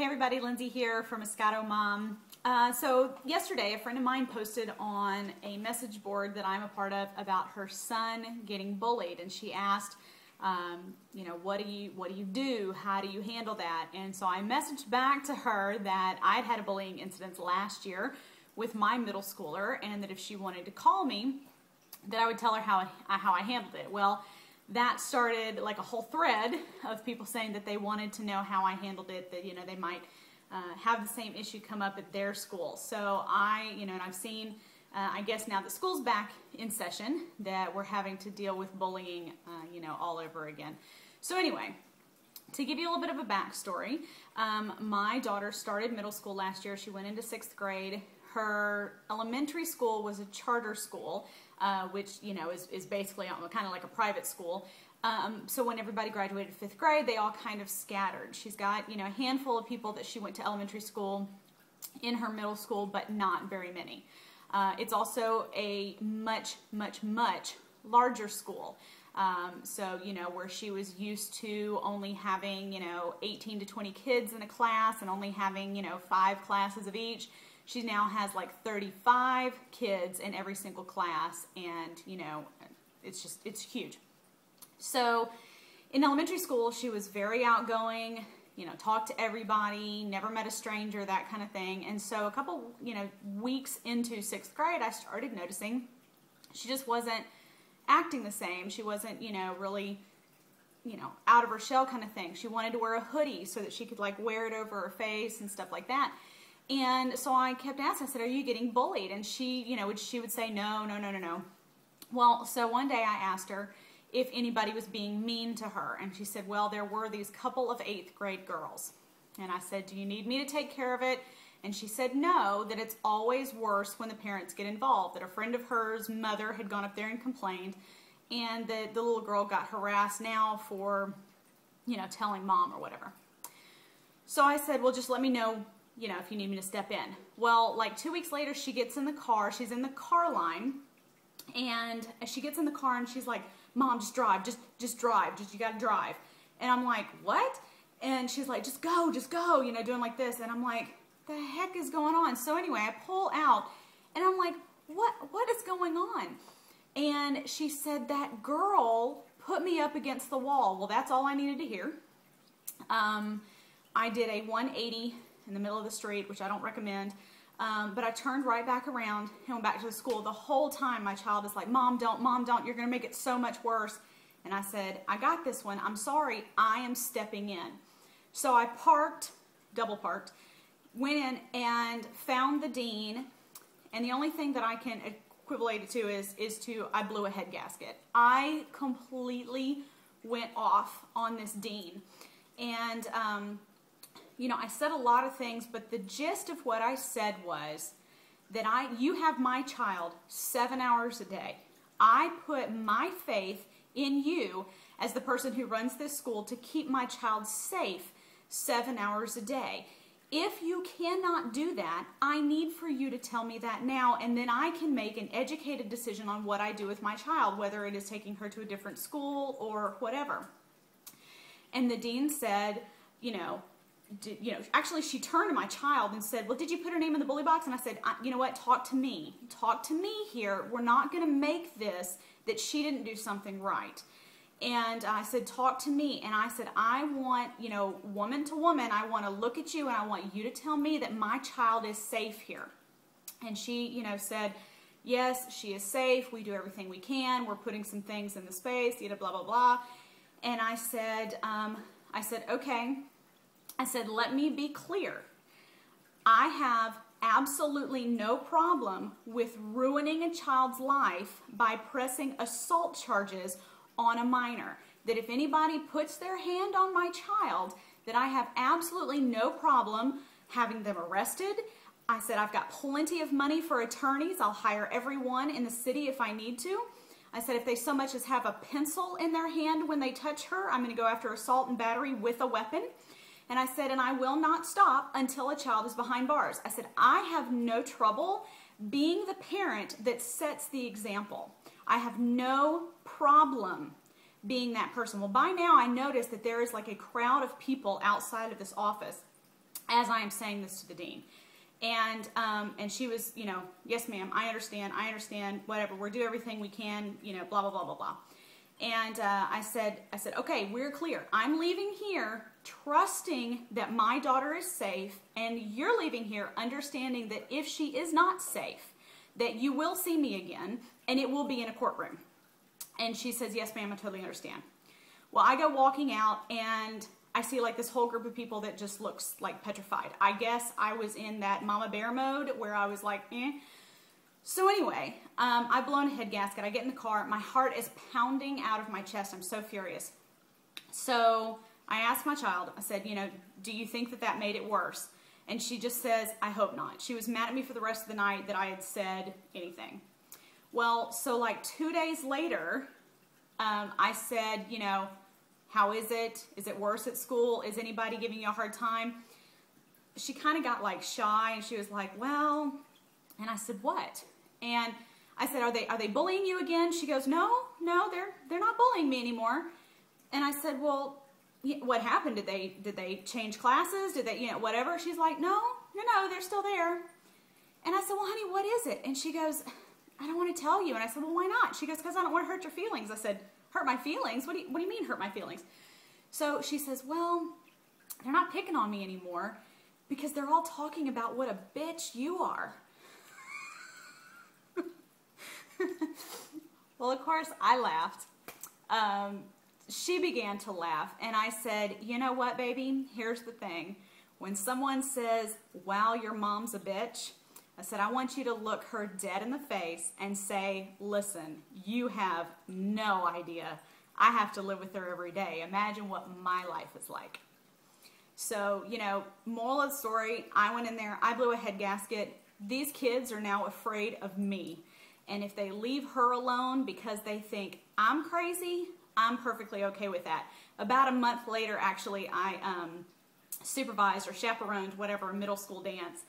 Hey everybody, Lindsay here from Moscato Mom. So yesterday a friend of mine posted on a message board that I'm a part of about her son getting bullied, and she asked, what do you do? How do you handle that? And so I messaged back to her that I'd had a bullying incident last year with my middle schooler, and that if she wanted to call me, that I would tell her how I handled it. Well, that started like a whole thread of people saying that they wanted to know how I handled it, that they might have the same issue come up at their school. So and I've seen, I guess now that school's back in session, that we're having to deal with bullying, all over again. So anyway, to give you a little bit of a backstory, my daughter started middle school last year. She went into 6th grade. Her elementary school was a charter school, which, is basically kind of like a private school. So when everybody graduated 5th grade, they all kind of scattered. She's got, a handful of people that she went to elementary school in her middle school, but not very many. It's also a much, much, much larger school. So, where she was used to only having, 18 to 20 kids in a class and only having, 5 classes of each. She now has like 35 kids in every single class, and it's huge. So in elementary school, she was very outgoing, talked to everybody, never met a stranger, that kind of thing. And so a couple, weeks into 6th grade, I started noticing she just wasn't acting the same. She wasn't, really, out of her shell kind of thing. She wanted to wear a hoodie so that she could like wear it over her face and stuff like that. And so I kept asking, I said, are you getting bullied? And she, she would say, no. Well, so one day I asked her if anybody was being mean to her. And she said, well, there were these couple of 8th grade girls. And I said, do you need me to take care of it? And she said, no, that it's always worse when the parents get involved, that a friend of hers mother had gone up there and complained, and that the little girl got harassed now for, telling mom or whatever. So I said, well, just let me know, if you need me to step in. Well, like 2 weeks later, she gets in the car. She's in the car line, and she gets in the car and she's like, Mom, just drive, just drive, you gotta drive. And I'm like, what? And she's like, just go, doing like this. And I'm like, the heck is going on? So anyway, I pull out and I'm like, what is going on? And she said, that girl put me up against the wall. Well, that's all I needed to hear. I did a 180 in the middle of the street, which I don't recommend. But I turned right back around and went back to the school. The whole time my child is like, Mom, don't, you're going to make it so much worse. And I said, I got this one. I'm sorry, I am stepping in. So I double parked, went in and found the dean. And the only thing that I can equivalent it to is I blew a head gasket. I completely went off on this dean. And, I said a lot of things, but the gist of what I said was that you have my child 7 hours a day. I put my faith in you as the person who runs this school to keep my child safe 7 hours a day. If you cannot do that, I need for you to tell me that now, and then I can make an educated decision on what I do with my child, whether it is taking her to a different school or whatever. And the dean said, actually she turned to my child and said, well, did you put her name in the bully box? And I said, you know what, talk to me here. We're not going to make this that she didn't do something right. And I said, talk to me. And I said, I want, woman to woman, I want to look at you and I want you to tell me that my child is safe here. And she, said, yes, she is safe. We do everything we can. We're putting some things in the space, blah, blah, blah. And I said, okay. I said, let me be clear. I have absolutely no problem with ruining a child's life by pressing assault charges on a minor. That if anybody puts their hand on my child, that I have absolutely no problem having them arrested. I said, I've got plenty of money for attorneys. I'll hire everyone in the city if I need to. I said, if they so much as have a pencil in their hand when they touch her, I'm going to go after assault and battery with a weapon. And I said, and I will not stop until a child is behind bars. I said, I have no trouble being the parent that sets the example. I have no problem being that person. Well, by now I noticed that there is like a crowd of people outside of this office. as I am saying this to the dean. And she was, you know, yes, ma'am, I understand, whatever, we'll do everything we can, you know, blah, blah, blah, blah, blah. And I said, okay, we're clear. I'm leaving here trusting that my daughter is safe, and you're leaving here understanding that if she is not safe, that you will see me again, and it will be in a courtroom. And she says, yes, ma'am, I totally understand. Well, I go walking out, and I see like this whole group of people that just looks like petrified. I guess I was in that mama bear mode where I was like, eh. So anyway, I've blown a head gasket. I get in the car. My heart is pounding out of my chest. I'm so furious. So I asked my child, I said, you know, do you think that that made it worse? And she just says, I hope not. She was mad at me for the rest of the night that I had said anything. Well, so like 2 days later, I said, you know, how is it? Is it worse at school? Is anybody giving you a hard time? She kind of got like shy, and she was like, well, and I said, what? And I said, are they bullying you again? She goes, no, they're not bullying me anymore. And I said, well, what happened? Did they change classes? Did they, you know, whatever? She's like, no, they're still there. And I said, well, honey, what is it? And she goes, I don't want to tell you. And I said, well, why not? She goes, because I don't want to hurt your feelings. I said, hurt my feelings? What do you mean hurt my feelings? So she says, well, they're not picking on me anymore because they're all talking about what a bitch you are. Well, of course, I laughed. She began to laugh, and I said, you know what, baby? Here's the thing. When someone says, wow, your mom's a bitch, I said, I want you to look her dead in the face and say, listen, you have no idea. I have to live with her every day. Imagine what my life is like. So, you know, moral of the story, I went in there, I blew a head gasket. These kids are now afraid of me. And if they leave her alone because they think I'm crazy, I'm perfectly okay with that. About a month later, actually, I supervised or chaperoned whatever a middle school dance.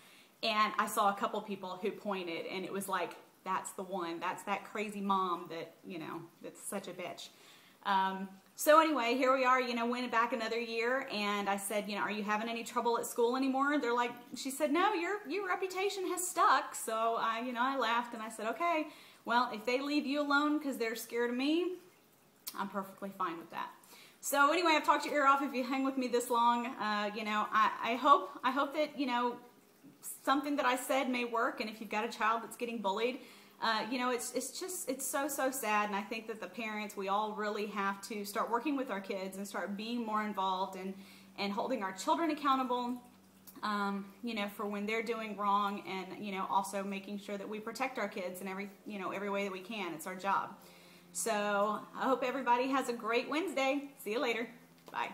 And I saw a couple people who pointed, and it was like, that's the one. That's that crazy mom that, you know, that's such a bitch. So anyway, here we are, you know, went back another year, and I said, you know, are you having any trouble at school anymore? They're like, she said, no, your reputation has stuck. So I laughed, and I said, okay, well, if they leave you alone because they're scared of me, I'm perfectly fine with that. So anyway, I've talked your ear off if you hang with me this long. You know, I hope that, you know, something that I said may work, and if you've got a child that's getting bullied, you know, it's so sad, and I think that the parents, we all really have to start working with our kids and start being more involved and holding our children accountable, you know, for when they're doing wrong, and, you know, also making sure that we protect our kids in every way that we can. It's our job. So I hope everybody has a great Wednesday. See you later. Bye.